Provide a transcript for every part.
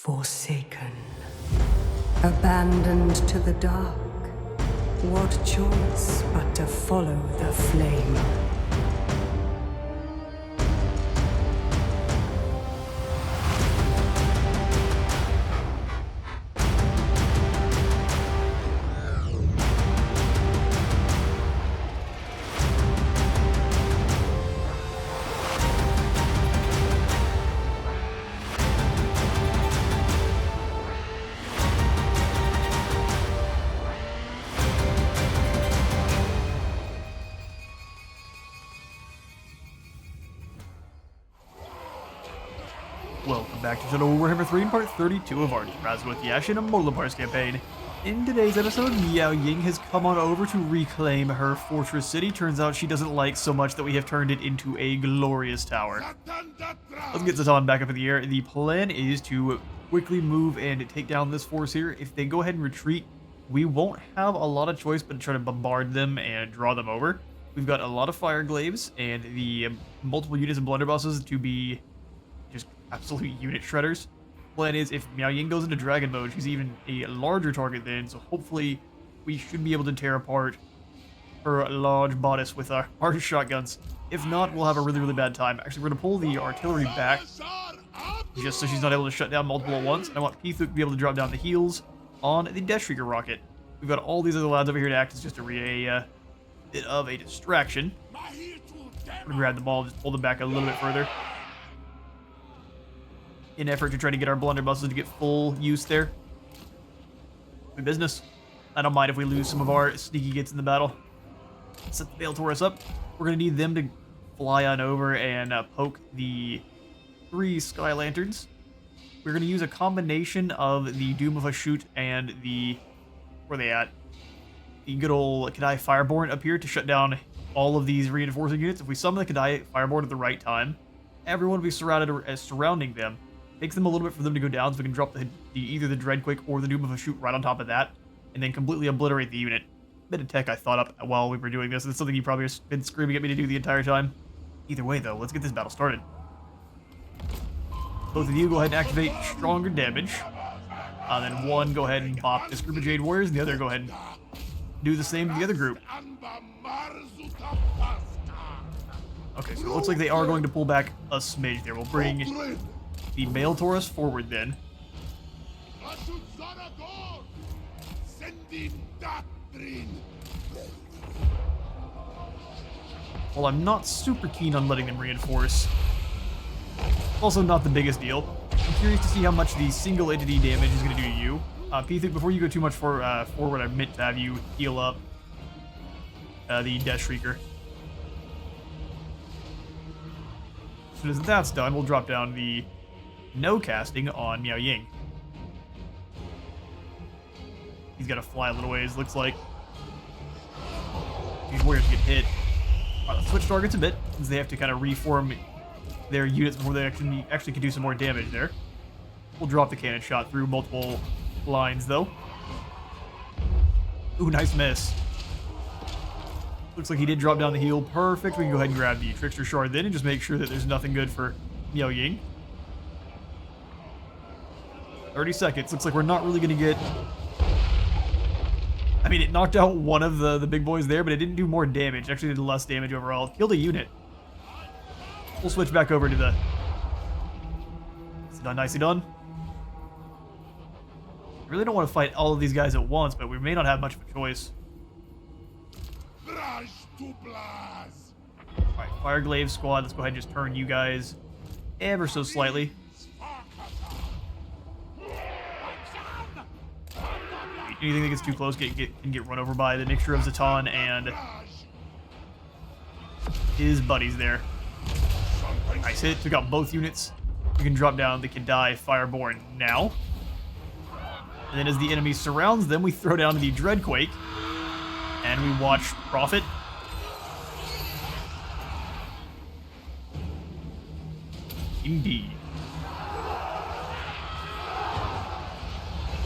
Forsaken, abandoned to the dark, what choice but to follow the flame? Welcome back to Shadow Warhammer 3 in part 32 of our Drazhoath the Ashen Immortal Empires campaign. In today's episode, Miao Ying has come on over to reclaim her fortress city. Turns out she doesn't like so much that we have turned it into a glorious tower. Let's get Zatan back up in the air. The plan is to quickly move and take down this force here. If they go ahead and retreat, we won't have a lot of choice but to try to bombard them and draw them over. We've got a lot of fire glaives and the multiple units of blunderbusses to be just absolute unit shredders. Plan is, if Miao Ying goes into dragon mode, she's even a larger target then, so hopefully we should be able to tear apart her large bodice with our shotguns. If not, we'll have a really, really bad time. Actually, we're going to pull the artillery back, just so she's not able to shut down multiple at once. I want P-Thuk to be able to drop down the heels on the Deathshrieker rocket. We've got all these other lads over here to act as just a bit of a distraction. I'm going to grab the ball, just pull them back a little bit further, in effort to try to get our blunderbusses to get full use there. Good business. I don't mind if we lose some of our sneaky gets in the battle. Set the Bale Taurus up. We're going to need them to fly on over and poke the 3 Sky Lanterns. We're going to use a combination of the Doom of Ashut and the... where are they at? The good old Kadai Fireborn up here to shut down all of these reinforcing units. If we summon the Kadai Fireborn at the right time, everyone will be surrounding them. Takes them a little bit for them to go down, so we can drop either the Dreadquake or the Doom of Ashut right on top of that, and then completely obliterate the unit. Bit of tech I thought up while we were doing this. It's something you probably have been screaming at me to do the entire time. Either way, though, let's get this battle started. Both of you go ahead and activate stronger damage. Then one, go ahead and pop this group of Jade Warriors, and the other go ahead and do the same to the other group. Okay, so it looks like they are going to pull back a smidge there. We'll bring the Bale Taurus forward then. Well, I'm not super keen on letting them reinforce. Also not the biggest deal. I'm curious to see how much the single entity damage is going to do to you. P-Thuk, before you go too much forward, I meant to have you heal up the Deathshrieker. As soon as that's done, we'll drop down the no casting on Miao Ying. He's got to fly a little ways, looks like. These warriors get hit. Alright, let's switch targets a bit, since they have to kind of reform their units before they actually can do some more damage there. We'll drop the cannon shot through multiple lines, though. Ooh, nice miss. Looks like he did drop down the heel. Perfect. We can go ahead and grab the Trickster Shard then and just make sure that there's nothing good for Miao Ying. 30 seconds. Looks like we're not really going to get... I mean, it knocked out one of the big boys there, but it didn't do more damage. It actually did less damage overall. It killed a unit. We'll switch back over to the... It's done, nicely done. I really don't want to fight all of these guys at once, but we may not have much of a choice. Alright, Fireglaive squad, let's go ahead and just turn you guys ever so slightly. Anything that gets too close can get run over by the mixture of Zatan and his buddies there. Nice hit, took out both units. We can drop down the Kadai Fireborn now. And then as the enemy surrounds them, we throw down the Dreadquake. And we watch Prophet. Indeed.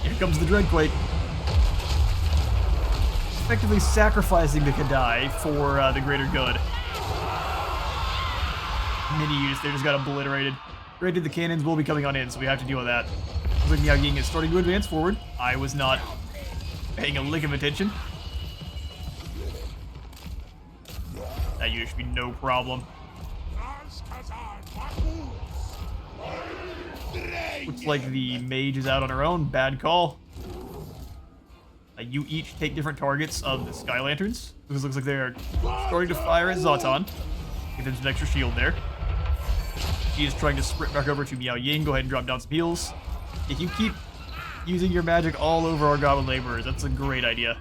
Here comes the Dreadquake. Effectively sacrificing the Kadai for the greater good. Mini units there just got obliterated. Granted, the cannons will be coming on in, so we have to deal with that. Looks like Miao Ying is starting to advance forward. I was not paying a lick of attention. That unit should be no problem. Looks like the mage is out on her own. Bad call. You each take different targets of the Sky Lanterns. This looks like they're starting to fire at Zlatan. Give them some extra shield there. She is trying to sprint back over to Miao Ying. Go ahead and drop down some heals. If you keep using your magic all over our Goblin Laborers, that's a great idea.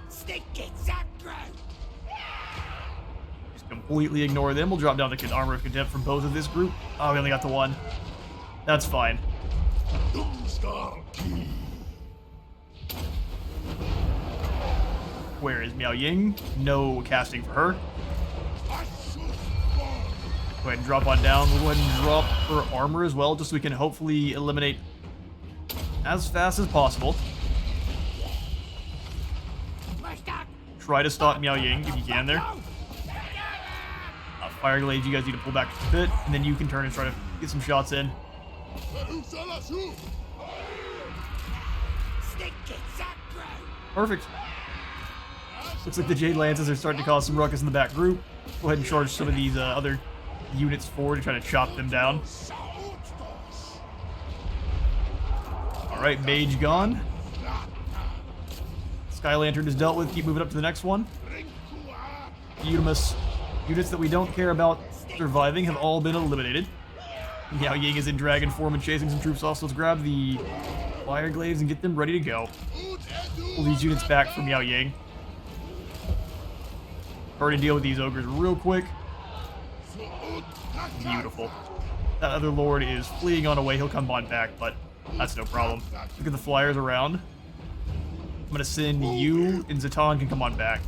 Just completely ignore them. We'll drop down to Armor of Contempt from both of this group. Oh, we only got the one. That's fine. Where is Miao Ying? No casting for her. Go ahead and drop on down. We'll go ahead and drop her armor as well, just so we can hopefully eliminate as fast as possible. Try to stop Miao Ying if you can there. Fire Glades, you guys need to pull back just a bit, and then you can turn and try to get some shots in. Perfect. Looks like the Jade Lances are starting to cause some ruckus in the back group. Go ahead and charge some of these other units forward to try to chop them down. Alright, Mage gone. Sky Lantern is dealt with. Keep moving up to the next one. Utimus. Units that we don't care about surviving have all been eliminated. Miao Ying is in dragon form and chasing some troops off, so let's grab the Fire Glaives and get them ready to go. Pull these units back from Miao Ying. Hard to deal with these ogres real quick. Beautiful. That other lord is fleeing on away. He'll come on back, but that's no problem. Look at the flyers around. I'm gonna send you and Zlatan can come on back.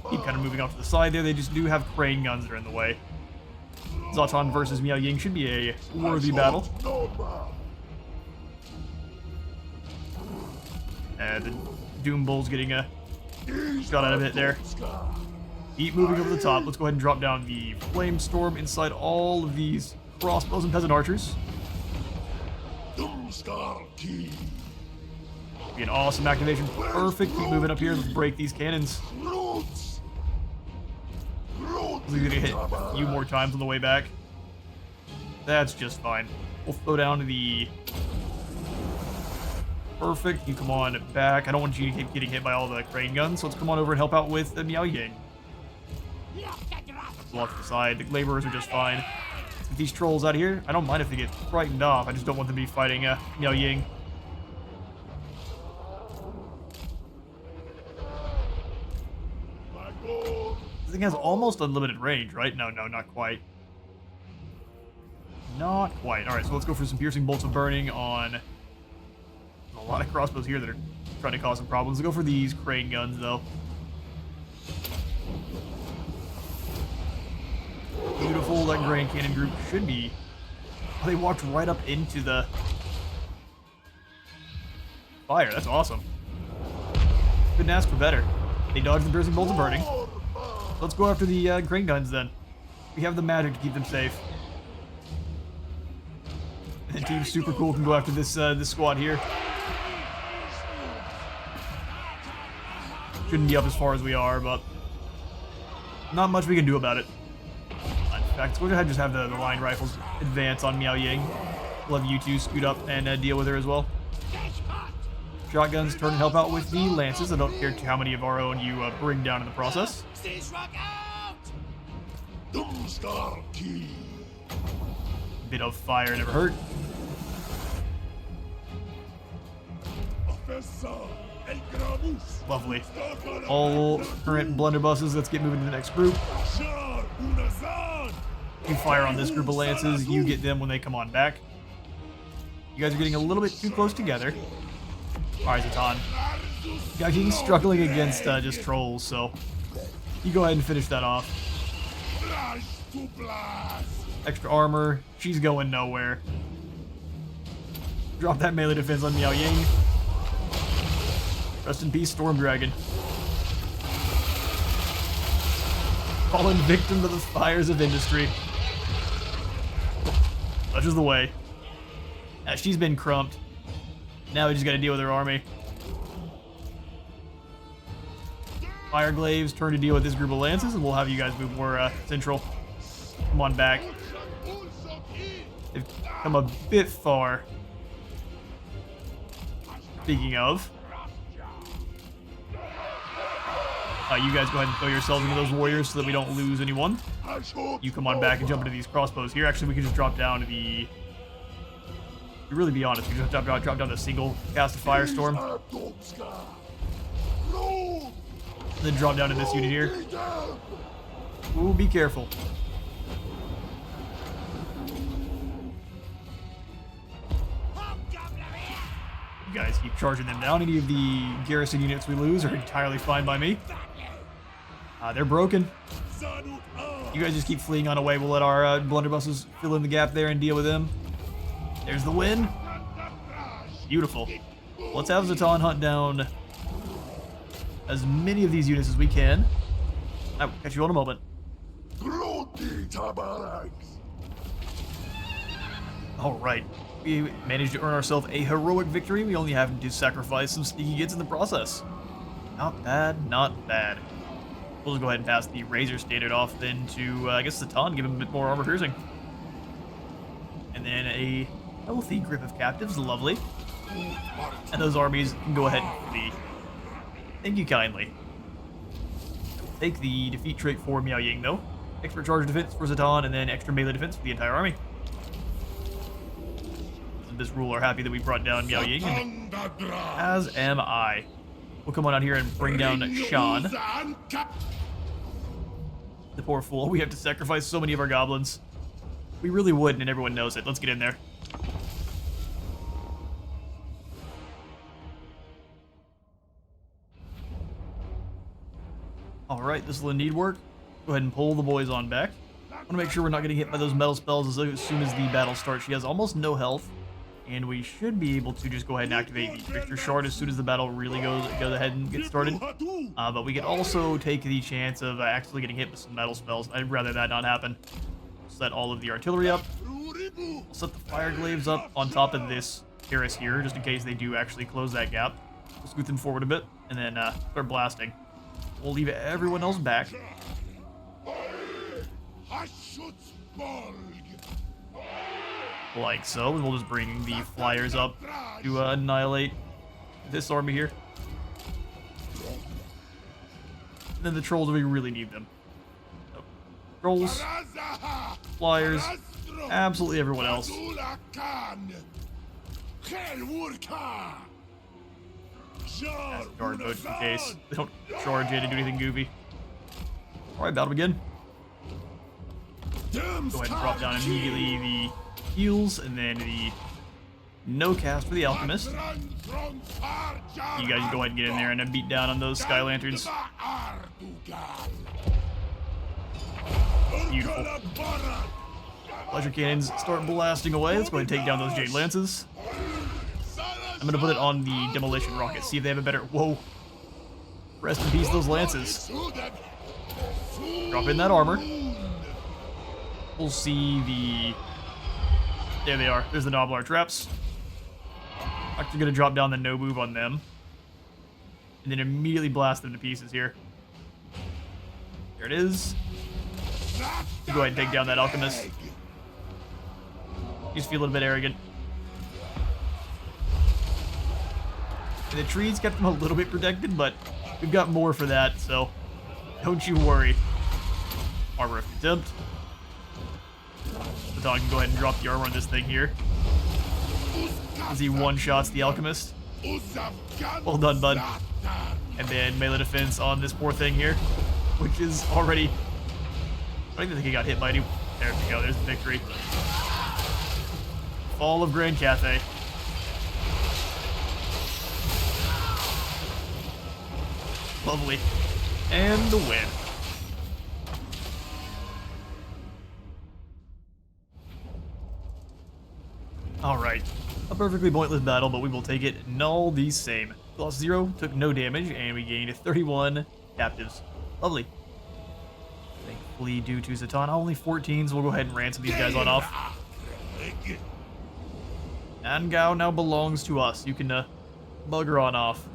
Keep kind of moving off to the side there. They just do have crane guns that are in the way. Zlatan versus Miao Ying should be a worthy battle. The Doom Bull's getting a shot out of it there. Keep moving over the top. Let's go ahead and drop down the Flame Storm inside all of these crossbows and peasant archers. Be an awesome activation. Perfect. Keep moving up here. Let's break these cannons. We're gonna hit you more times on the way back. That's just fine. We'll throw down to the... Perfect. You come on back. I don't want you to keep getting hit by all the crane guns, so let's come on over and help out with the Miao Ying. Block to the side. The laborers are just fine. Let's get these trolls out of here. I don't mind if they get frightened off. I just don't want them to be fighting Miao Ying. This thing has almost unlimited range, right? No, not quite. Not quite. Alright, so let's go for some piercing bolts of burning on a lot of crossbows here that are trying to cause some problems. Let's go for these crane guns, though. Beautiful. That Grand Cannon group should be... Oh, they walked right up into the fire. That's awesome. Couldn't ask for better. They dodged the piercing bolts of burning. Let's go after the crane guns then. We have the magic to keep them safe. And Team Super Cool can go after this this squad here. Shouldn't be up as far as we are, but not much we can do about it. In fact, let's go ahead and just have the line rifles advance on Miao Ying. We'll have you two scoot up and deal with her as well. Shotguns turn and help out with the lances. I don't care how many of our own you bring down in the process. Bit of fire never hurt. Lovely. All current blunderbusses. Let's get moving to the next group. You fire on this group of lances. You get them when they come on back. You guys are getting a little bit too close together. Alright, Zlatan. Yeah, he's struggling against just trolls, so you go ahead and finish that off. Extra armor. She's going nowhere. Drop that melee defense on Miao Ying. Rest in peace, Storm Dragon. Fallen victim to the fires of industry. Much is the way. She's been crumped. Now we just gotta deal with her army. Fire Glaives turn to deal with this group of lances, and we'll have you guys move more central. Come on back. They've come a bit far. Speaking of, you guys go ahead and throw yourselves into those warriors so that we don't lose anyone. You come on back and jump into these crossbows here. Actually, we can just drop down to the... To really be honest, we just drop down to a single cast of Firestorm. And then drop down to this unit here. Ooh, be careful. You guys keep charging them down. Any of the garrison units we lose are entirely fine by me. They're broken. You guys just keep fleeing on away. We'll let our blunderbusses fill in the gap there and deal with them. There's the win. Beautiful. Let's have Zatan hunt down as many of these units as we can. I will catch you in a moment. Alright. We managed to earn ourselves a heroic victory. We only have to sacrifice some sneaky hits in the process. Not bad, not bad. We'll just go ahead and pass the Razor standard off then to, I guess, Zatan, give him a bit more armor piercing. And then a healthy grip of captives, lovely. And those armies can go ahead and flee. Thank you kindly. Take the defeat trait for Miao Ying, though. Extra charge defense for Zatan, and then extra melee defense for the entire army. This rule are happy that we brought down Miao Ying, and as am I. We'll come on out here and bring down Shan. The poor fool. We have to sacrifice so many of our goblins. We really wouldn't, and everyone knows it. Let's get in there. Alright, this will indeed work. Go ahead and pull the boys on back. I want to make sure we're not getting hit by those metal spells as soon as the battle starts. She has almost no health. And we should be able to just go ahead and activate the Victor Shard as soon as the battle really goes ahead and get started. But we can also take the chance of actually getting hit with some metal spells. I'd rather that not happen. Set all of the artillery up. We'll set the Fire Glaives up on top of this terrace here, just in case they do actually close that gap. We'll scoot them forward a bit, and then start blasting. We'll leave everyone else back. Like so, and we'll just bring the flyers up to annihilate this army here. And then the trolls, we really need them. So, trolls, flyers, absolutely everyone else. That's guard mode in case they don't charge in and do anything goofy. Alright, battle begin. Go ahead and drop down immediately the heals, and then the no cast for the alchemist. You guys go ahead and get in there and beat down on those sky lanterns. Beautiful. Pleasure cannons start blasting away. Let's go ahead and take down those jade lances. I'm gonna put it on the demolition rocket. See if they have a better. Whoa! Rest in peace, those lances. Drop in that armor. We'll see the... There they are. There's the Noblar traps. Actually gonna drop down the no move on them. And then immediately blast them to pieces here. There it is. Go ahead and take down that alchemist. Just feel a little bit arrogant. And the trees kept them a little bit protected, but we've got more for that, so don't you worry. Armor of Contempt. The dog can go ahead and drop the armor on this thing here. As he one-shots the alchemist. Well done, bud. And then melee defense on this poor thing here, which is already... I don't even think he got hit by any... There we go, there's the victory. Fall of Grand Cathay. Lovely. And the win. Alright. A perfectly pointless battle, but we will take it null the same. Lost 0, took no damage, and we gained 31 captives. Lovely. Thankfully, due to Zatan, only 14, so we'll go ahead and ransom these guys on off. Angao now belongs to us. You can bugger on off.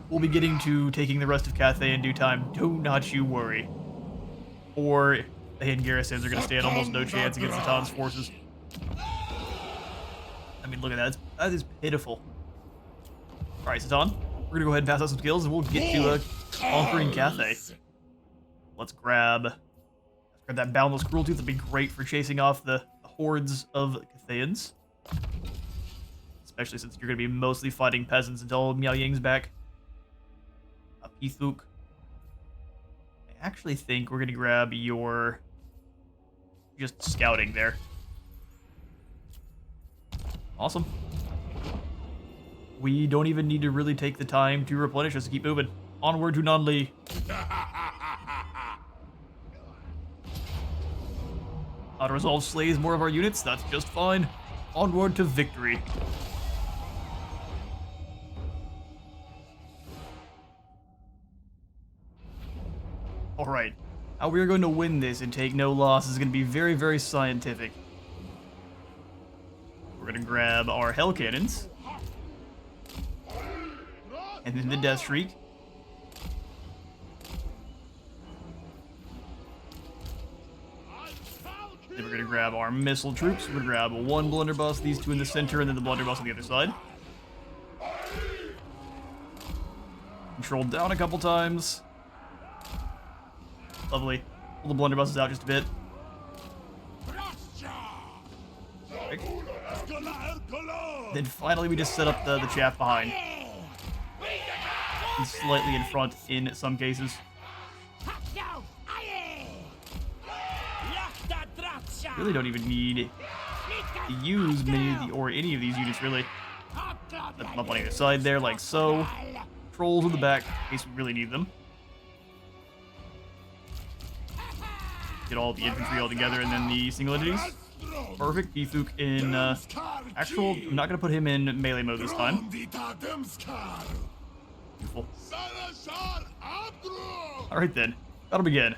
We'll be getting to taking the rest of Cathay in due time. Do not you worry. Or the hidden garrisons are going to stand almost no chance against Zatan's forces. I mean, look at that. That is pitiful. Alright, Zatan. We're going to go ahead and pass out some skills and we'll get to conquering Cathay. Let's grab that Boundless Cruelty. That'll be great for chasing off the hordes of Cathayans. Especially since you're going to be mostly fighting peasants until Miao Ying's back. Pithuk. I actually think we're going to grab your just scouting there. Awesome. We don't even need to really take the time to replenish us. Keep moving. Onward to Nanli. Auto Resolve slays more of our units. That's just fine. Onward to victory. Alright. How we are going to win this and take no loss is going to be very, very scientific. We're going to grab our Hell Cannons. And then the Death Shriek. Then we're going to grab our Missile Troops. We're going to grab one Blunderbuss, these two in the center, and then the Blunderbuss on the other side. Control down a couple times. Lovely. Pull the blunderbusses out just a bit. Perfect. Then finally we just set up the chaff behind. And slightly in front in some cases. Really don't even need to use any of these units really. Set them up on either side there like so. Trolls in the back in case we really need them. Get all the infantry all together and then the single entities. Perfect. Pithuk in actual. I'm not going to put him in melee mode this time. Beautiful. Alright then. That'll begin.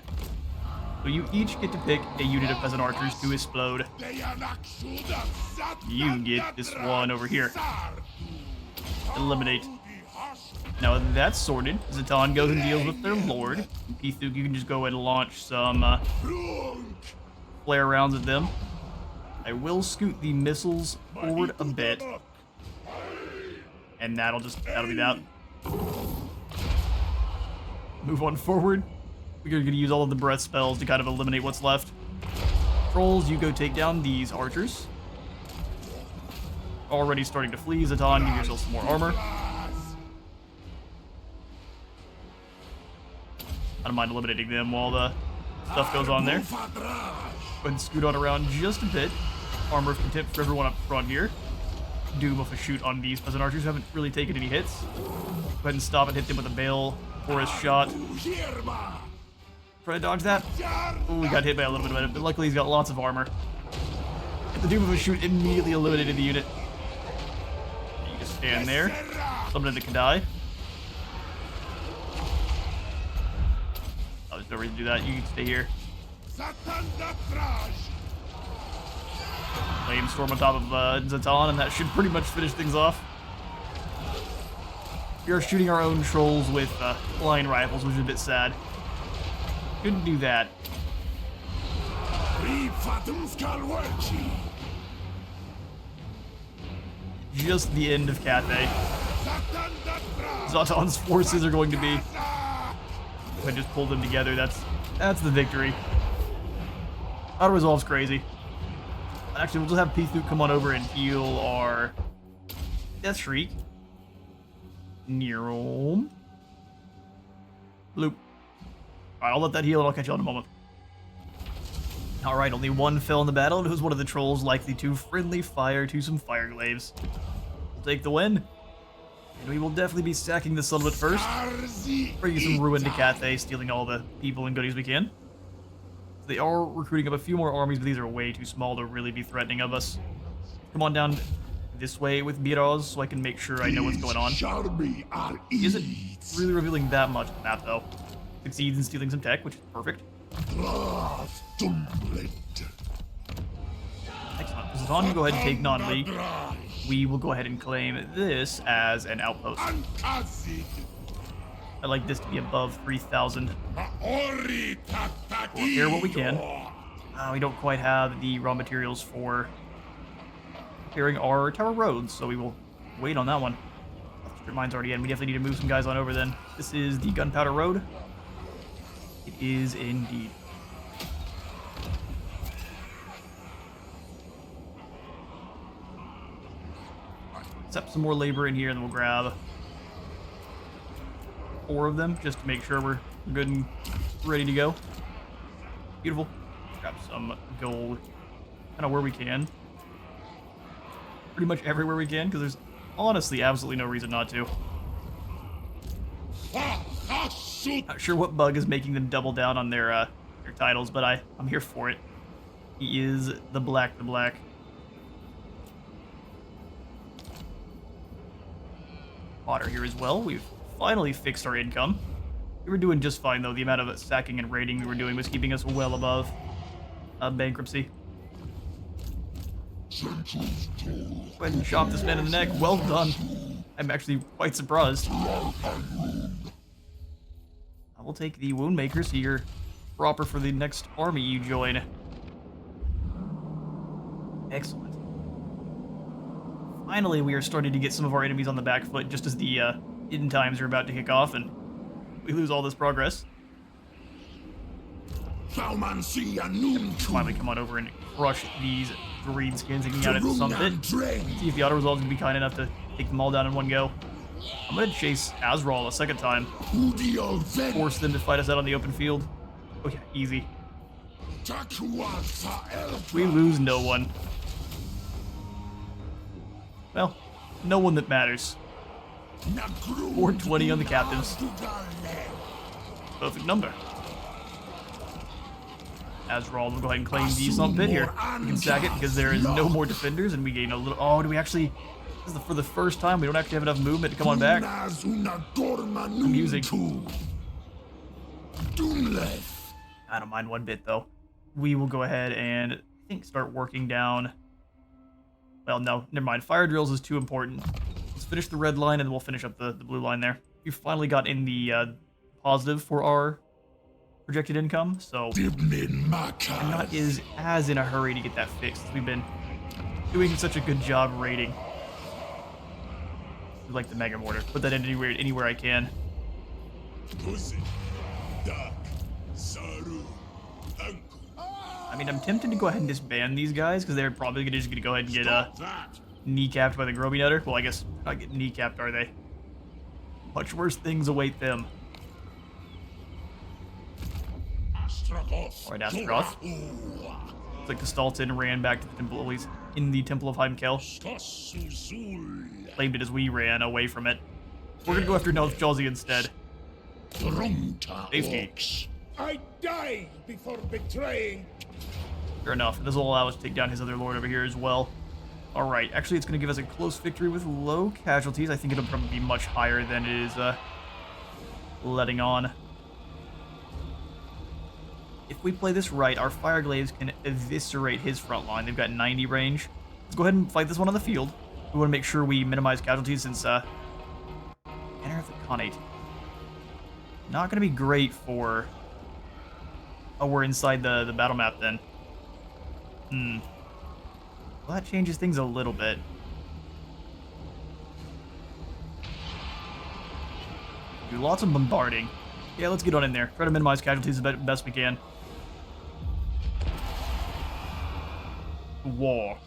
So you each get to pick a unit of peasant archers to explode. You get this one over here. Eliminate. Now that's sorted. Zatan goes and deals with their lord. And Pithuk, you can just go and launch some flare rounds at them. I will scoot the missiles forward a bit. And that'll be that. Move on forward. We're going to use all of the breath spells to kind of eliminate what's left. Trolls, you go take down these archers. Already starting to flee. Zatan, give yourself some more armor. I don't mind eliminating them while the stuff goes on there. Go ahead and scoot on around just a bit. Armor of Contempt for everyone up front here. Doom of a shoot on these peasant archers who haven't really taken any hits. Go ahead and stop and hit them with a Bale Forest shot. Try to dodge that. Oh, we got hit by a little bit of it, but luckily he's got lots of armor. The Doom of a shoot immediately eliminated the unit. You just stand there. Somebody that can die. Oh, there's no reason to do that. You can stay here. Flamestorm on top of Zatan, and that should pretty much finish things off. We are shooting our own trolls with line rifles, which is a bit sad. Couldn't do that. Just the end of Cathay. Zatan's forces are going to be. If I just pull them together, that's the victory. Auto Resolve's crazy. Actually, we'll just have Pithuk come on over and heal our Death Shriek. Nerom. Bloop. Alright, I'll let that heal and I'll catch you in a moment. Alright, only one fell in the battle, and it was one of the trolls likely to friendly fire to some fire glaives. We'll take the win. And we will definitely be stacking the settlement first. Bringing some ruin to Cathay, stealing all the people and goodies we can. They are recruiting up a few more armies, but these are way too small to really be threatening of us. Come on down this way with Miraz so I can make sure I know what's going on. Isn't really revealing that much of the map, though. Succeeds in stealing some tech, which is perfect. Excellent. Zatan, you go ahead and take non-league. we will go ahead and claim this as an outpost. I'd like this to be above 3,000. We'll repair what we can. We don't quite have the raw materials for repairing our tower roads, so we will wait on that one. Mine's already in. We definitely need to move some guys on over then. This is the Gunpowder Road. It is indeed. Set some more labor in here, and then we'll grab 4 of them just to make sure we're good and ready to go. Beautiful. Grab some gold kind of where we can. Pretty much everywhere we can, because there's honestly absolutely no reason not to. Not sure what bug is making them double down on their titles, but I'm here for it. He is the Black. Otter here as well. We've finally fixed our income. We were doing just fine though. The amount of sacking and raiding we were doing was keeping us well above bankruptcy. Go ahead and chop this man in the neck. Well done. I'm actually quite surprised. I will take the wound makers here. Proper for the next army you join. Excellent. Finally, we are starting to get some of our enemies on the back foot just as the end times are about to kick off and we lose all this progress. Finally come on over and crush these greenskins and get out of some bit. See if the auto resolve can be kind enough to take them all down in one go. I'm gonna chase Azrael a second time. Force them to fight us out on the open field. Oh yeah, easy. We lose no one. Well, no one that matters. 420 on the captains. Perfect number. Azrael will go ahead and claim the assault pit here. We can sack it because there is no more defenders and we gain a little... Oh, do we actually... This is for the first time we don't actually have enough movement to come on back. Amusing. I don't mind one bit though. We will go ahead and I think start working down... Well, no, never mind. Fire drills is too important. Let's finish the red line and then we'll finish up the blue line there. We finally got in the positive for our projected income, so I'm not as in a hurry to get that fixed. We've been doing such a good job raiding. We like the Mega Mortar. Put that in anywhere I can. I mean, I'm tempted to go ahead and disband these guys because they're probably just going to go ahead and get kneecapped by the Groby Nutter. Well, I guess not get kneecapped, are they? Much worse things await them. Alright, Astaroth. Looks like the Stalton ran back to the temple, at least in the Temple of Heimkel. Claimed it as we ran away from it. We're going to go after Jalzi instead. Safety. I die before betraying. Fair enough. This will allow us to take down his other lord over here as well. Alright, actually it's going to give us a close victory with low casualties. I think it'll probably be much higher than it is letting on. If we play this right, our Fireglaives can eviscerate his front line. They've got 90 range. Let's go ahead and fight this one on the field. We want to make sure we minimize casualties since Enter the Khanate. Not going to be great for... Oh, we're inside the battle map then. Well, that changes things a little bit. Do lots of bombarding. Yeah, let's get on in there. Try to minimize casualties as best we can. War.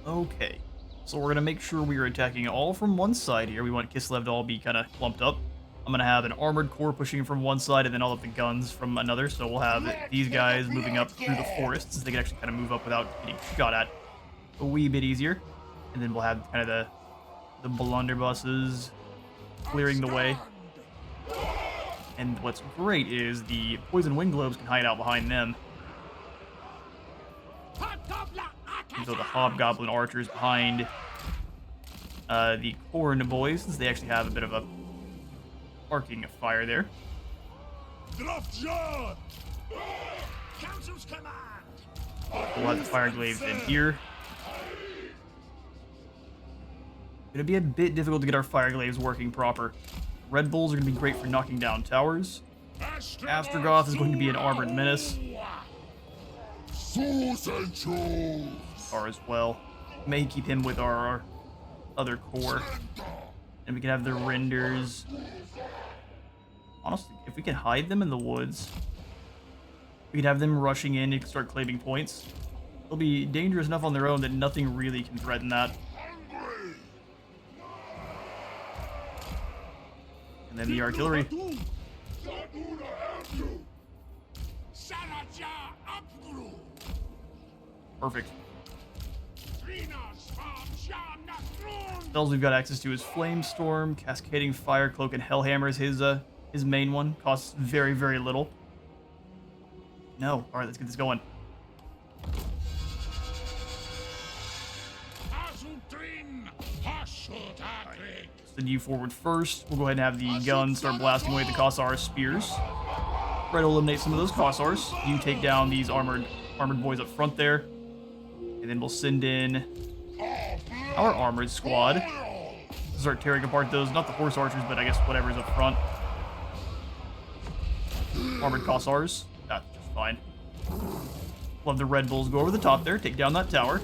Okay. So we're going to make sure we are attacking all from one side here. We want Kislev to all be kind of clumped up. I'm going to have an armored core pushing from one side and then all of the guns from another. So we'll have these guys moving up through the forests. They can actually kind of move up without getting shot at a wee bit easier. And then we'll have kind of the blunderbusses clearing the way. And what's great is the poison wind globes can hide out behind them. So the hobgoblin archers behind the corn boys, since they actually have a bit of a arcing fire there. Drazhoath! Council's command! We'll have the fire glaives in here. It'll be a bit difficult to get our fire glaives working proper. Red Bulls are going to be great for knocking down towers. Astrogoth is going to be an armored menace. Or as well. May keep him with our other core. And we can have the renders. Honestly, if we can hide them in the woods, we could have them rushing in and start claiming points. They'll be dangerous enough on their own that nothing really can threaten that. And then the artillery. Perfect. Spells we've got access to is Flame Storm, Cascading Fire, Cloak, and Hellhammer is his main one. Costs very, very little. No. Alright, let's get this going. Send you forward first. We'll go ahead and have the guns start blasting away at the Kossar spears. Try to eliminate some of those Kossars. You take down these armored boys up front there. And then we'll send in our armored squad. Start tearing apart those, not the horse archers, but I guess whatever's up front. Armored Kossars. That's just fine. We'll have the Red Bulls go over the top there, take down that tower.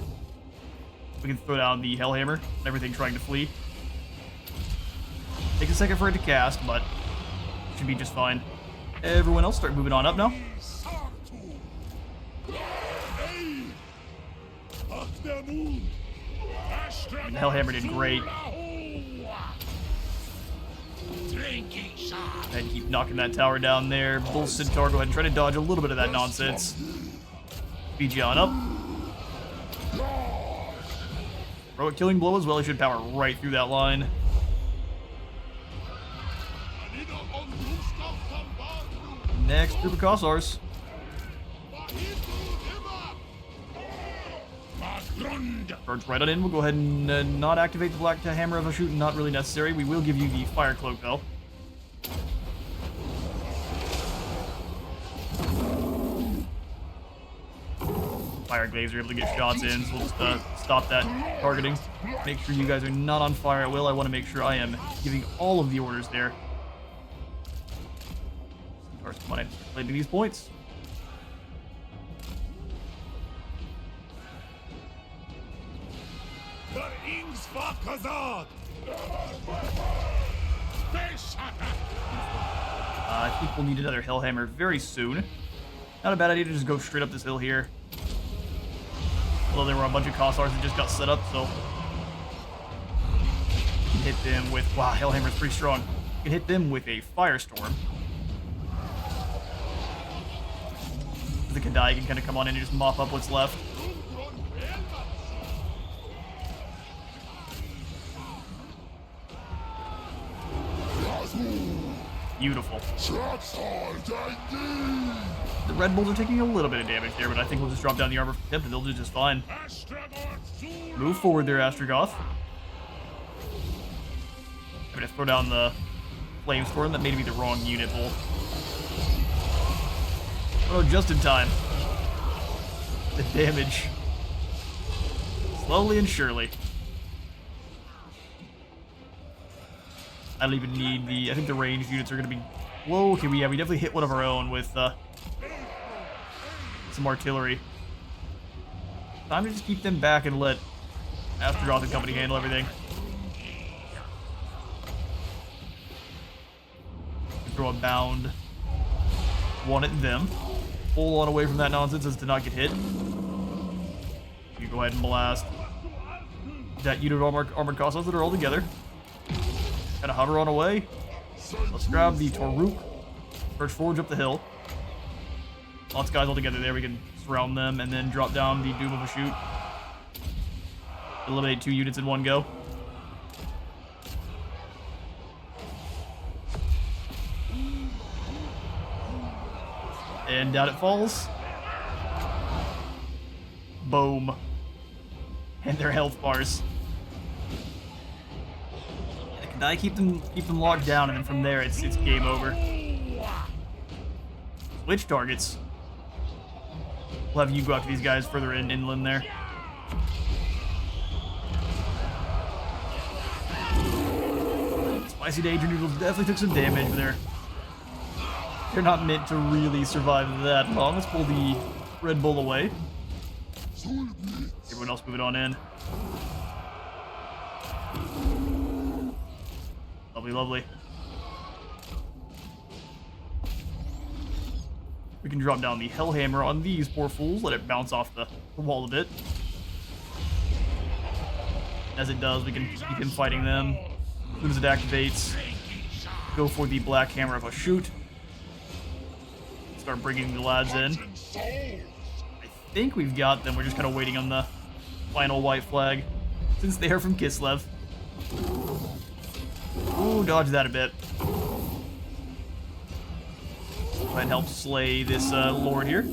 We can throw down the Hellhammer and everything trying to flee. Take a second for it to cast, but should be just fine. Everyone else start moving on up now. And Hellhammer did great. And keep knocking that tower down there. Bull Centaur, go ahead and try to dodge a little bit of that nonsense. Speed you on up. Throw a killing blow as well. He should power right through that line. Next group of Kossars. Charge right on in. We'll go ahead and not activate the Black Hammer of a shoot. Not really necessary. We will give you the Fire Cloak though. Fire glaives are able to get shots in, so we'll just stop that targeting. Make sure you guys are not on fire at will. I want to make sure I am giving all of the orders there. Centaurs, come on in. Claiming these points. I think we'll need another Hellhammer very soon. Not a bad idea to just go straight up this hill here. Although there were a bunch of Kossars that just got set up, so... You can hit them with... Wow, Hellhammer's pretty strong. You can hit them with a Firestorm. The Kadai can kind of come on in and just mop up what's left. Beautiful. The Red Bulls are taking a little bit of damage there, but I think we'll just drop down the armor from Temp and they'll do just fine. Move forward there, Astrogoth. I'm gonna throw down the Flame Storm. That may be the wrong unit, Bull. Oh, just in time. The damage. Slowly and surely. I don't even need the... I think the ranged units are going to be... Whoa, okay, we definitely hit one of our own with some artillery. Time to just keep them back and let Astrogoth and company handle everything. Throw a bound one at them. Pull on away from that nonsense as to not get hit. You go ahead and blast that unit of armored Kossars that are all together. Kind of hover on away. Let's grab the Toruk. First forge up the hill. Lots of guys all together there. We can surround them and then drop down the Doom of a Shoot. Eliminate 2 units in one go. And down it falls. Boom. And their health bars. I keep them locked down, and then from there it's game over. Switch targets. We'll have you go after these guys further inland there. Spicy Danger Noodles definitely took some damage, but they're not meant to really survive that long. Let's pull the Red Bull away. Everyone else moving on in. Lovely, lovely. We can drop down the Hellhammer on these poor fools, let it bounce off the wall a bit. As it does, we can keep him fighting them. As soon as it activates, go for the Black Hammer of a shoot. Start bringing the lads in. I think we've got them. We're just kind of waiting on the final white flag, since they are from Kislev. Ooh, dodge that a bit. Try and help slay this lord here.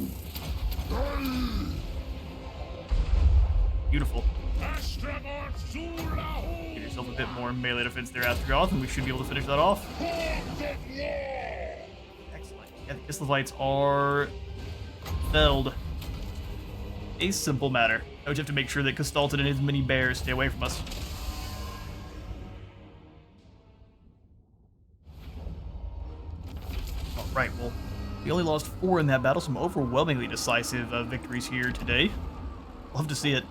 Beautiful. Give yourself a bit more melee defense there, Drazhoath, and we should be able to finish that off. Excellent. Yeah, the Kislevites are felled. A simple matter. I would have to make sure that Kastalton and his mini bears stay away from us. Alright, well, we only lost 4 in that battle, some overwhelmingly decisive victories here today. Love to see it.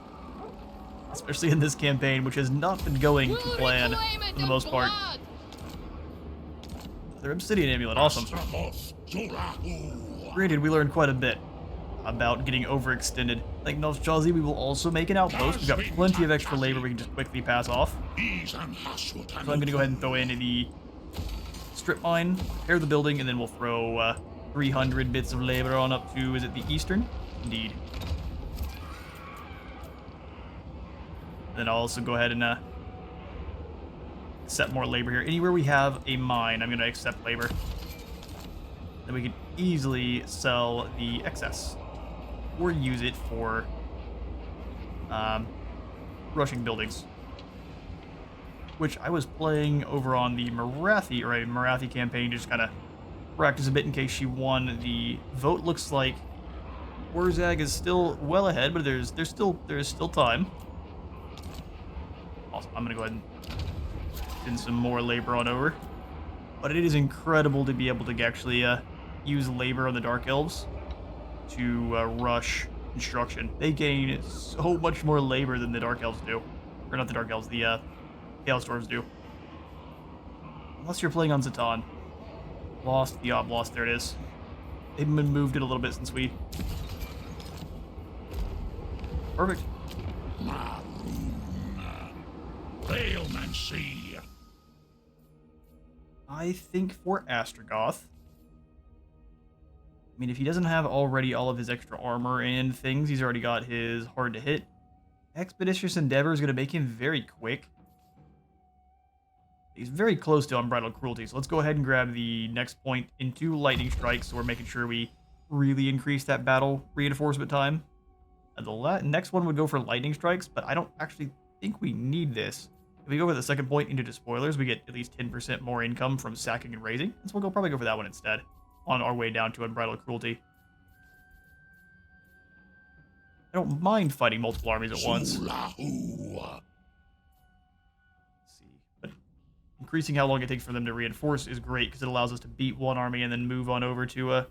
Especially in this campaign, which has not been going to plan for the most part. Their Obsidian Amulet, awesome. Granted, we learned quite a bit about getting overextended. Like Noschazi, we will also make an outpost. We've got plenty of extra labor we can just quickly pass off. So I'm going to go ahead and throw in the strip mine, repair the building, and then we'll throw 300 bits of labor on up to, is it the eastern? Indeed. Then I'll also go ahead and set more labor here. Anywhere we have a mine, I'm going to accept labor. Then we can easily sell the excess or use it for rushing buildings, which I was playing over on the Marathi campaign, just kind of practice a bit in case she won. The vote looks like Wurzag is still well ahead, but there is still time. Awesome. I'm gonna go ahead and send some more labor on over, but it is incredible to be able to actually use labor on the Dark Elves to rush construction. They gain so much more labor than the Dark Elves do, or not the Dark Elves, the Chaos Dwarfs do. Unless you're playing on Zatan. Lost the Oblast, there it is. They've been moved it a little bit since we... Perfect. I think for Astrogoth, I mean, if he doesn't have already all of his extra armor and things, he's already got his hard to hit. Expeditious Endeavor is going to make him very quick. He's very close to Unbridled Cruelty, so let's go ahead and grab the next point into Lightning Strike, so we're making sure we really increase that battle reinforcement time. And the next one would go for Lightning Strikes, but I don't actually think we need this. If we go with the second point into Despoilers, we get at least 10% more income from sacking and raising, so we'll probably go for that one instead, on our way down to Unbridled Cruelty. I don't mind fighting multiple armies at once. Let's see, but increasing how long it takes for them to reinforce is great, because it allows us to beat one army and then move on over to an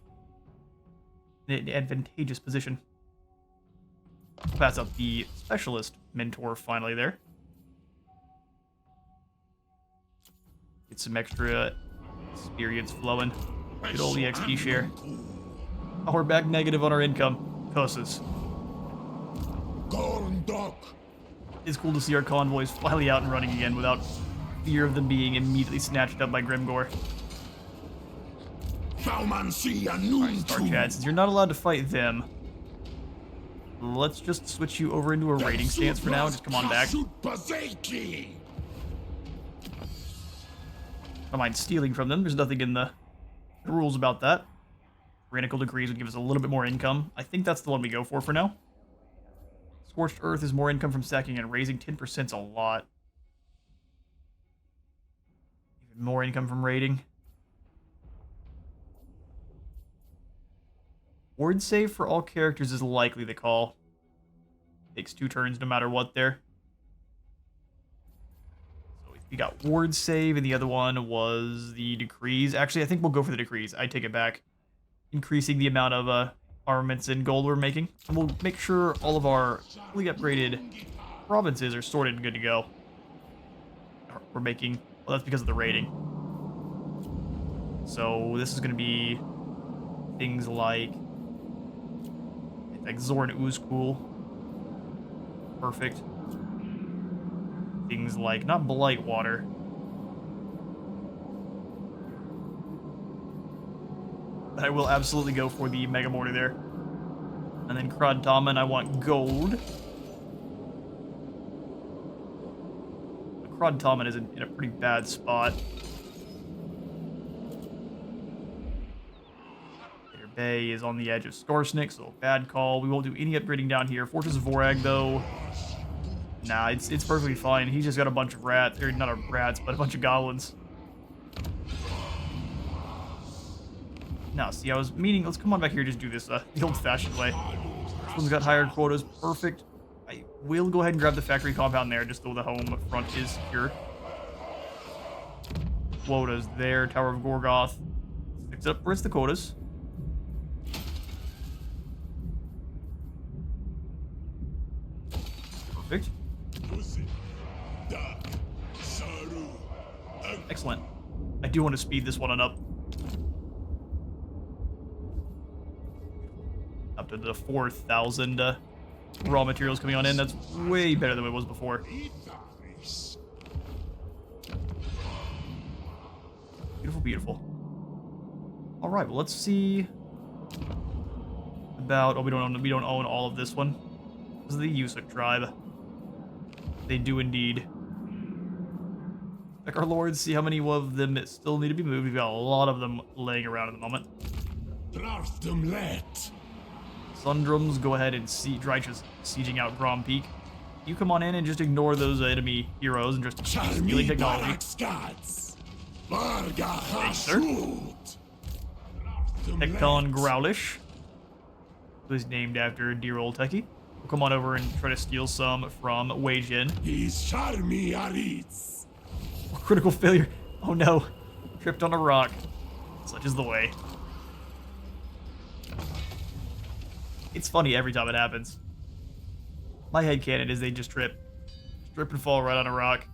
advantageous position. We'll pass up the Specialist Mentor finally there. Get some extra experience flowing. Good old EXP share. Oh, we're back negative on our income. Cusses. It's cool to see our convoys finally out and running again without fear of them being immediately snatched up by Grimgor. Alright, Star Chat, since you're not allowed to fight them, let's just switch you over into a raiding stance for now. Just come on back. I don't mind stealing from them. There's nothing in the rules about that. Tyrannical Decrees would give us a little bit more income. I think that's the one we go for now. Scorched Earth is more income from sacking and raising. 10%'s a lot. Even more income from raiding. Ward save for all characters is likely the call. Takes 2 turns no matter what there. So we got ward save, and the other one was the decrees. Actually, I think we'll go for the decrees. I take it back. Increasing the amount of armaments and gold we're making. And we'll make sure all of our fully upgraded provinces are sorted and good to go. We're making... Well, that's because of the rating. So this is going to be things like Zorn Uzkul. Perfect. Things like, not Blightwater. But I will absolutely go for the Mega Mortar there. And then Krodtaman, I want gold. Krodtaman is in a pretty bad spot. Bay is on the edge of Skarsnik, so bad call. We won't do any upgrading down here. Fortress of Vorag, though, nah, it's perfectly fine. He's just got a bunch of rats, or not rats, but a bunch of goblins. Now, see, I was meaning, let's come on back here and just do this the old-fashioned way. This one's got higher quotas, perfect. I will go ahead and grab the factory compound there, just though the home front is secure. Quotas there, Tower of Gorgoth. Fix it up, where's the quotas? Perfect. Excellent. I do want to speed this one up. Up to the 4,000 raw materials coming on in. That's way better than it was before. Beautiful, beautiful. All right, well, let's see about... Oh, we don't own all of this one. This is the Yusuk tribe. They do indeed. Check our lords, see how many of them still need to be moved. We've got a lot of them laying around at the moment. Sundrums, go ahead and see Drycha's sieging out Grom Peak. You come on in and just ignore those enemy heroes and just stealing technology. Thanks, sir. Hecton Growlish, who is named after dear old Techie. We'll come on over and try to steal some from Wei Jin. Critical failure. Oh no. Tripped on a rock. Such is the way. It's funny every time it happens. My headcanon is they just trip. Trip and fall right on a rock.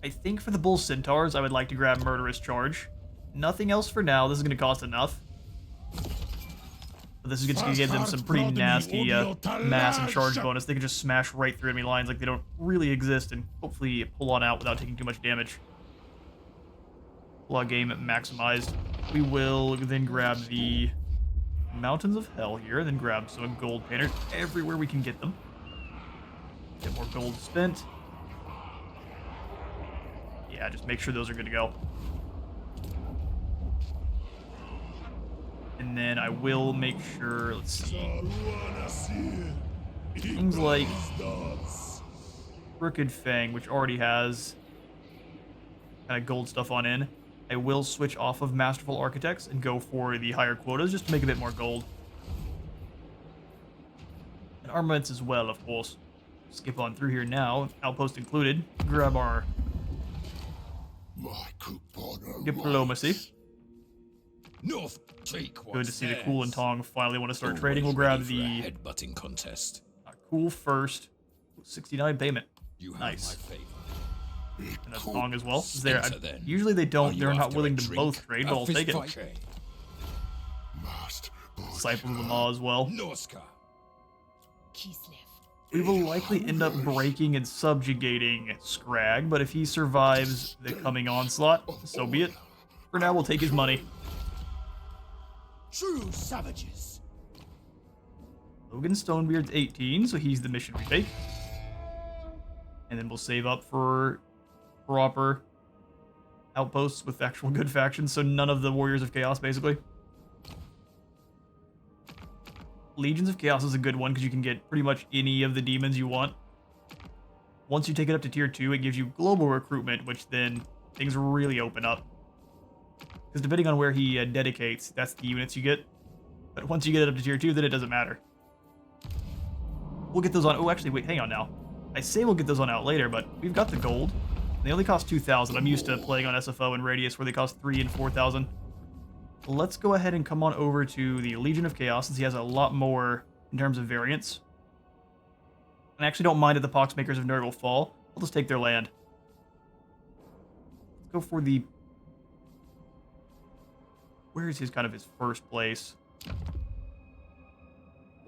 I think for the Bull Centaurs, I would like to grab Murderous Charge. Nothing else for now. This is going to cost enough. But this is going to give them some pretty nasty mass and charge bonus. They can just smash right through enemy lines like they don't really exist and hopefully pull on out without taking too much damage. Log game maximized. We will then grab the Mountains of Hell here, then grab some gold painters everywhere we can get them. Get more gold spent. Yeah, just make sure those are good to go. And then I will make sure, let's see. Things like Crooked Fang, which already has kind of gold stuff on in. I will switch off of Masterful Architects and go for the higher quotas just to make a bit more gold. And armaments as well, of course. Skip on through here now, outpost included. Grab our diplomacy. Good to see the Cool and Tong finally want to start trading. We'll grab the headbutting contest. Cool first. 69 payment. Nice. And that's Tong as well. Usually they don't. They're not willing to both trade, but I'll take it. Disciples of the Maw as well. We will likely end up breaking and subjugating Scrag, but if he survives the coming onslaught, so be it. For now, we'll take his money. True savages. Logan Stonebeard's 18, so he's the mission we take. And then we'll save up for proper outposts with actual good factions, so none of the Warriors of Chaos, basically. Legions of Chaos is a good one because you can get pretty much any of the demons you want. Once you take it up to tier 2, it gives you global recruitment, which then things really open up. Because depending on where he dedicates, that's the units you get. But once you get it up to tier 2, then it doesn't matter. We'll get those on... Oh, actually, wait, hang on now. I say we'll get those on out later, but we've got the gold. They only cost 2,000. I'm used to playing on SFO and Radius where they cost 3 and 4,000. Let's go ahead and come on over to the Legion of Chaos, since he has a lot more in terms of variance. And I actually don't mind if the Poxmakers of Nurgle fall. I'll just take their land. Let's go for the... Where is his kind of his first place?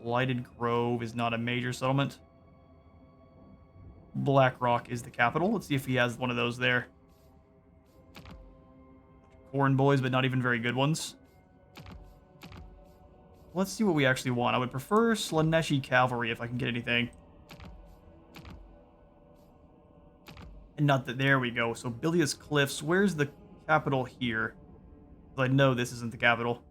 Lighted Grove is not a major settlement. Blackrock is the capital. Let's see if he has one of those there. Corn boys, but not even very good ones. Let's see what we actually want. I would prefer Slaneshi Cavalry if I can get anything. And not that... There we go. So Bilious Cliffs. Where's the capital here? I know this isn't the capital.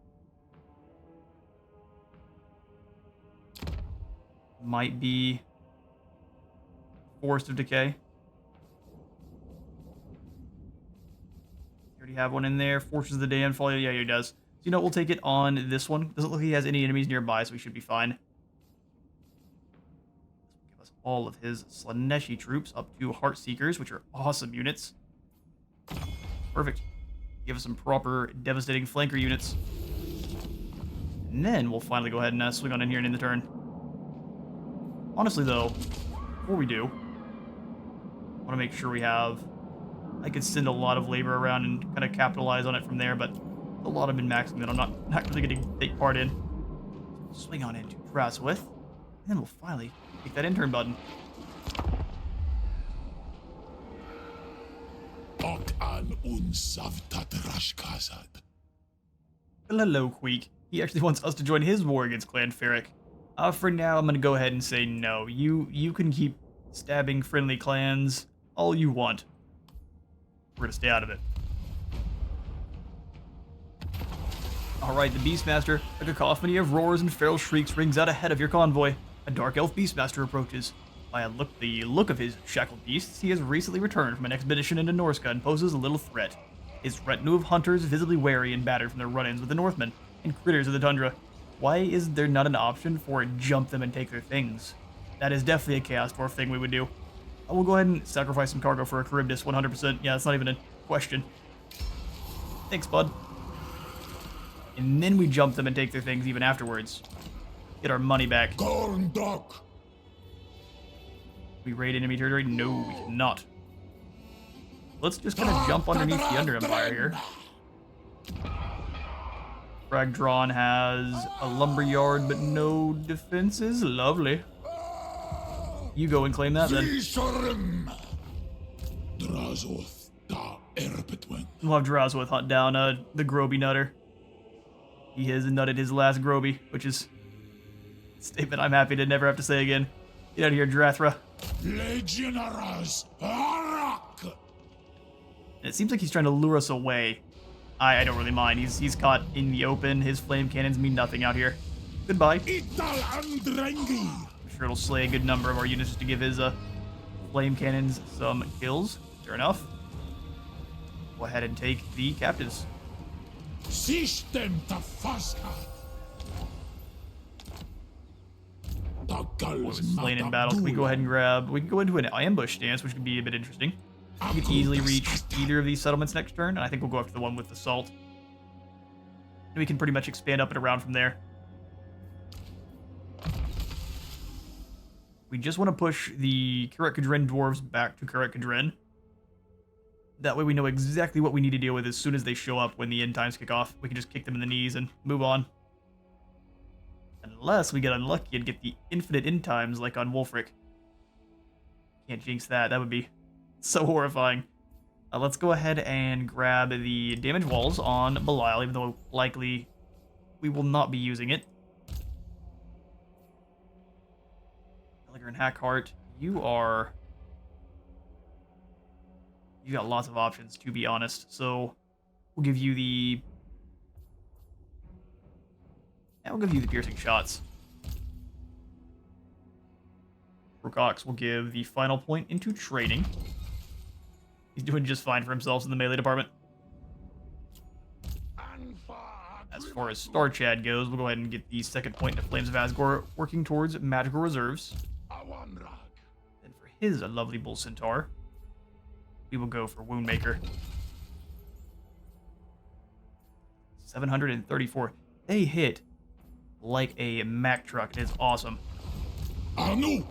Might be Forest of Decay. You already have one in there. Fortress of the Damnfall. Yeah, he does. So, you know, we'll take it on this one. Doesn't look like he has any enemies nearby, so we should be fine. Give us all of his Slaneshi troops up to Heartseekers, which are awesome units. Perfect. Give us some proper devastating flanker units. And then we'll finally go ahead and swing on in here and end the turn. Honestly, though, before we do, I want to make sure we have... I could send a lot of labor around and kind of capitalize on it from there, but a lot have been maxing that I'm not really going to take part in. So swing on into Drazhoath, and then we'll finally take that intern button. Hello, Queek. He actually wants us to join his war against Clan Ferric. For now, I'm going to go ahead and say no. You can keep stabbing friendly clans all you want. We're going to stay out of it. Alright, the Beastmaster, a cacophony of roars and feral shrieks rings out ahead of your convoy. A dark elf Beastmaster approaches. By the look of his shackled beasts, he has recently returned from an expedition into Norsca and poses a little threat. His retinue of hunters visibly wary and battered from their run-ins with the Northmen and critters of the tundra. Why is there not an option for jump them and take their things? That is definitely a Chaos Dwarf thing we would do. I will go ahead and sacrifice some cargo for a Charybdis 100%. Yeah, that's not even a question. Thanks, bud. And then we jump them and take their things even afterwards. Get our money back. Gorndok. We raid enemy territory? No, we cannot. Let's just kind of jump underneath the Under Empire here. Ragdron has a lumberyard, but no defenses. Lovely. You go and claim that then. Drazhoath the Ashen. We'll have Drazhoath hunt down the Groby Nutter. He has nutted his last Groby, which is a statement I'm happy to never have to say again. Get out of here, Drathra. Legionaries, Arak! It seems like he's trying to lure us away. I don't really mind. He's caught in the open. His flame cannons mean nothing out here. Goodbye. Ital Andrengi. I'm sure it'll slay a good number of our units just to give his flame cannons some kills. Fair enough. Go ahead and take the captives. System to Fasta. Was slain in battle. Can we go ahead and grab... We can go into an ambush stance, which could be a bit interesting. We can easily reach either of these settlements next turn, and I think we'll go after the one with the salt. And we can pretty much expand up and around from there. We just want to push the Karet Kadrin dwarves back to Karet Kadrin. That way we know exactly what we need to deal with as soon as they show up when the end times kick off. We can just kick them in the knees and move on. Unless we get unlucky and get the infinite end times like on Wolfric. Can't jinx that. That would be so horrifying. Let's go ahead and grab the damage walls on Belial, even though likely we will not be using it. Gallagher and Hackheart, you got lots of options, to be honest. So we'll give you the... We'll give you the piercing shots. Rocox will give the final point into training. He's doing just fine for himself in the melee department. As far as Star Chad goes, we'll go ahead and get the second point into Flames of Asgore, working towards magical reserves. And for his lovely Bull Centaur, we will go for Woundmaker. 734. They hit like a Mack truck. It is awesome. Anu!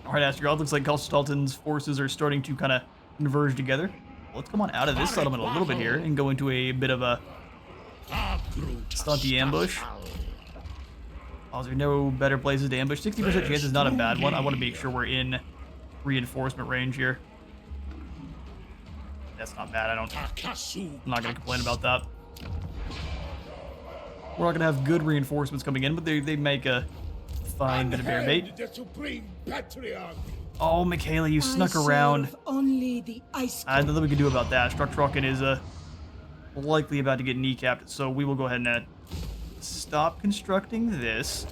Alright, Astrogod, looks like Kalstalton's forces are starting to kind of converge together. Let's come on out of this settlement a little bit here and go into a bit of a stunty ambush. Oh, is there no better places to ambush? 60% chance is not a bad one. I want to make sure we're in reinforcement range here. That's not bad. I'm not going to complain about that. We're not going to have good reinforcements coming in, but they make a fine bit of bear bait. Oh, Michaela, you snuck around. Only the ice. Nothing we can do about that. Structrocken is likely about to get kneecapped, so we will go ahead and stop constructing this.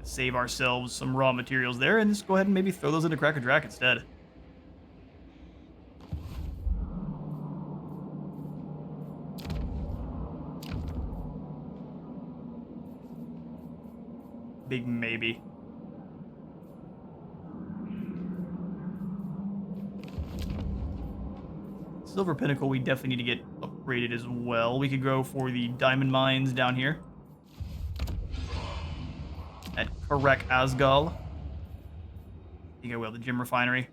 Save ourselves some raw materials there, and just go ahead and maybe throw those into Crack a Drac instead. Big maybe. Silver Pinnacle, we definitely need to get upgraded as well. We could go for the diamond mines down here at Karek Asgal. I think I will. The gem refinery.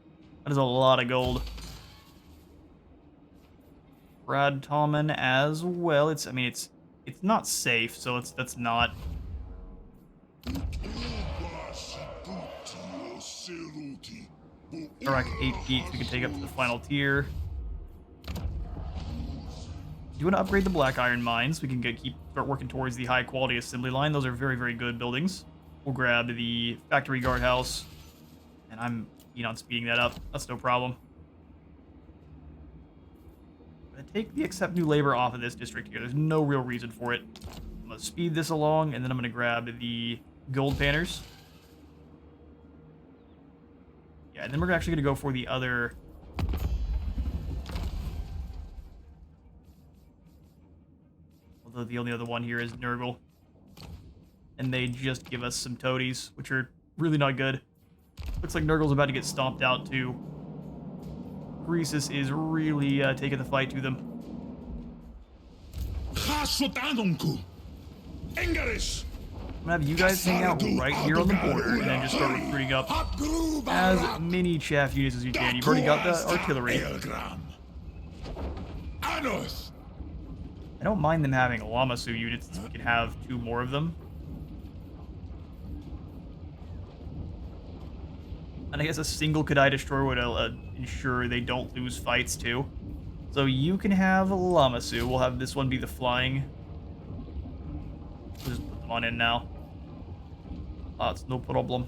That is a lot of gold. Brad Tallman as well. It's not safe, so that's not. Karek 8 peaks we can take up to the final tier. Do you want to upgrade the black iron mines? We can start working towards the high quality assembly line. Those are very, very good buildings. We'll grab the factory guardhouse, and I'm keen on speeding that up. That's no problem. I'm gonna take the accept new labor off of this district here. There's no real reason for it. I'm gonna speed this along, and then I'm gonna grab the gold panners. Yeah, and then we're actually gonna go for the other. Although the only other one here is Nurgle. And they just give us some toadies, which are really not good. Looks like Nurgle's about to get stomped out too. Greasus is really taking the fight to them. I'm gonna have you guys hang out right here on the border and then just start recruiting up as many chaff units as you can. You've already got the artillery. I don't mind them having Lamasu units, so we can have 2 more of them. And I guess a single Kadai Destroyer would ensure they don't lose fights too. So you can have Lamasu. We'll have this one be the flying. We'll just put them on in now. It's no problem.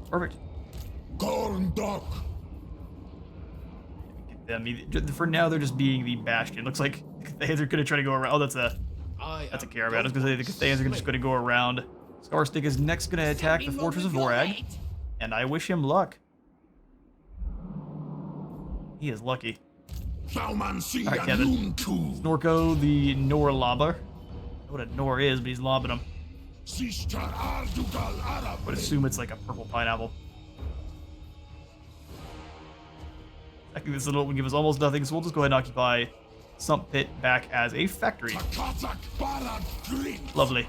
Perfect. Gorndok. Get them. For now, they're just being the bastion. Looks like they're gonna try to go around. Oh, that's a caravan. I was gonna say the Cathayans are just gonna go around. Scarstick is next gonna attack the Fortress of Vorag, and I wish him luck. He is lucky. Alright, Kevin. Snorko the Nor Lobber. I don't know what a Nor is, but he's lobbing him. I would assume it's like a purple pineapple. I think this little would give us almost nothing, so we'll just go ahead and occupy Sump Pit back as a factory. Lovely.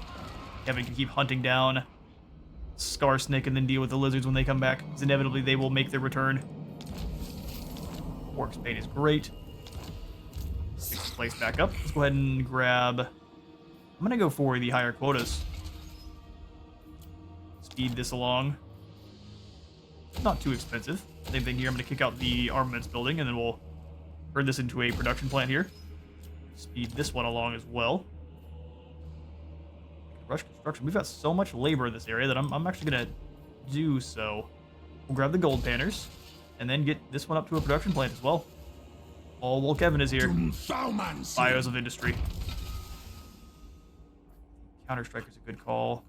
Kevin can keep hunting down Scarsnake and then deal with the lizards when they come back, because inevitably they will make their return. Orc's Bane is great. Take this place back up. Let's go ahead and grab. I'm gonna go for the higher quotas. Speed this along. Not too expensive. Same thing here. I'm gonna kick out the armaments building, and then we'll turn this into a production plant here. Speed this one along as well. Rush construction. We've got so much labor in this area that I'm actually gonna do so. We'll grab the gold panners, and then get this one up to a production plant as well. All while Kevin is here. Bios of Industry. Counter-Striker's a good call.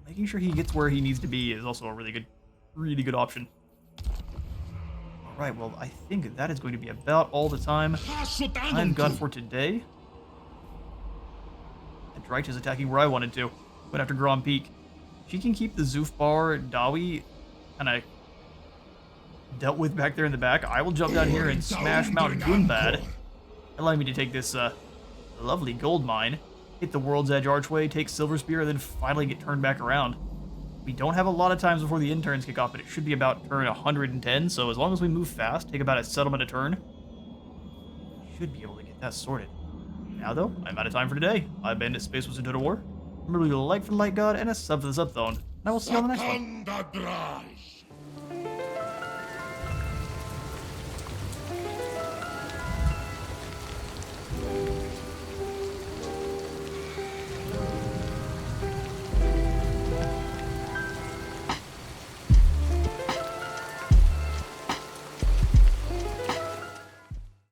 Making sure he gets where he needs to be is also a really good Really good option. Alright, well, I think that is going to be about all the time I've got for today. And Drazhoath is attacking where I wanted to. Went after Grand Peak. She can keep the Zufbar, Dawi, kind of dealt with back there in the back. I will jump down here and smash Mount Gunbad, allowing me to take this lovely gold mine, hit the World's Edge Archway, take Silver Spear, and then finally get turned back around. We don't have a lot of times before the interns kick off, but it should be about turn 110, so as long as we move fast, take about a settlement a turn, should be able to get that sorted. Now though, I'm out of time for today. I've been Space Wizard Total War. Remember to leave a like for the Light God and a sub for the Sub Zone, and I will see you on the next one.